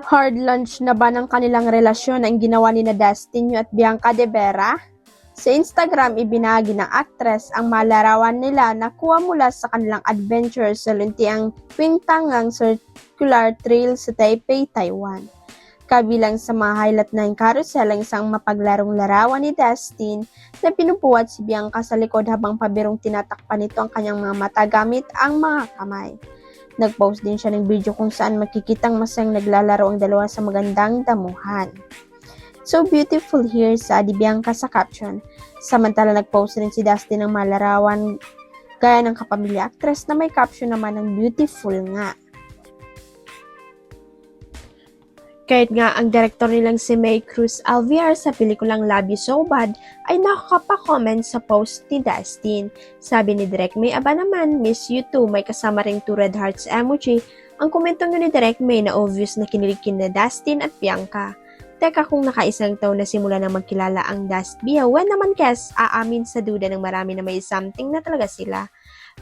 Hard lunch na ba ng kanilang relasyon ang ginawa ni na Destiny at Bianca De Vera? Sa Instagram, ibinahagi ng actress ang malarawan nila na kuha mula sa kanilang adventure sa luntiang kwintangang circular trail sa Taipei, Taiwan. Kabilang sa mga highlight na yung carousel ang isang mapaglarong larawan ni Dustin na pinupuwat si Bianca sa likod habang pabirong tinatakpan nito ang kanyang mga mata gamit ang mga kamay. Nag-post din siya ng video kung saan makikitang masayang naglalaro ang dalawa sa magandang damuhan. So beautiful here, sa Adi Bianca sa caption. Samantala nag-post rin si Dustin ng malarawan gaya ng kapamilya actress na may caption naman ng beautiful nga. Kahit nga ang direktor nilang si May Cruz Alviar sa pelikulang Love You So Bad ay nakaka-comment sa post ni Dustin. Sabi ni Direk May, aba naman, miss you too, may kasama ring 2 red hearts emoji. Ang komento ni Direk May na obvious na kinilig na Dustin at Bianca. Teka, kung nakaisang taon na simula na magkilala ang Dustbia, when naman kes aamin sa duda ng marami na may something na talaga sila.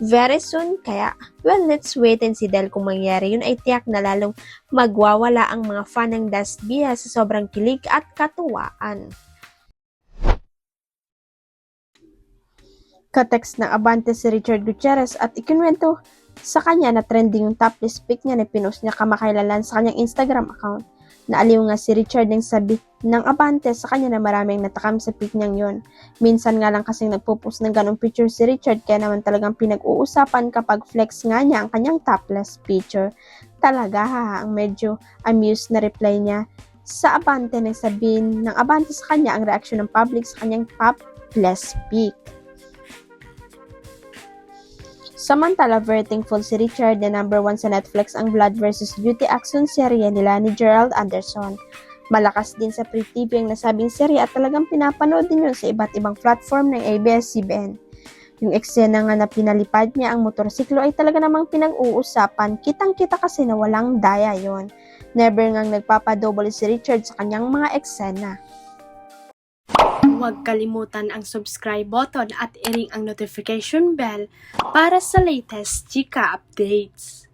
Very soon, kaya, well, let's wait and see dahil kung mangyari yun ay tiyak na lalong magwawala ang mga fan ng Dustbia sa sobrang kilig at katuwaan. Katext ng Abante si Richard Gutierrez at ikinwento sa kanya na trending yung topless pic niya na pinost niya kamakailan sa kanyang Instagram account. Naaliw nga si Richard ng sabi ng Abante sa kanya na maraming natakam sa pic niyang yon. Minsan nga lang kasing nagpo-post ng ganong picture si Richard kaya naman talagang pinag-uusapan kapag flex nga niya ang kanyang topless picture. Talaga ha, ang medyo amused na reply niya sa Abante nang sabihin ng Abante sa kanya ang reaksyon ng public sa kanyang topless pic. Samantala, very thankful si Richard na number 1 sa Netflix ang Blood vs. Beauty action serye nila ni Gerald Anderson. Malakas din sa Free TV ang nasabing serye at talagang pinapanood din yun sa iba't ibang platform ng ABS-CBN. Yung eksena nga na pinalipad niya ang motorsiklo ay talaga namang pinag-uusapan, kitang-kita kasi na walang daya yon. Never ngang nagpapadouble si Richard sa kanyang mga eksena. Huwag kalimutan ang subscribe button at i-ring ang notification bell para sa latest chika updates.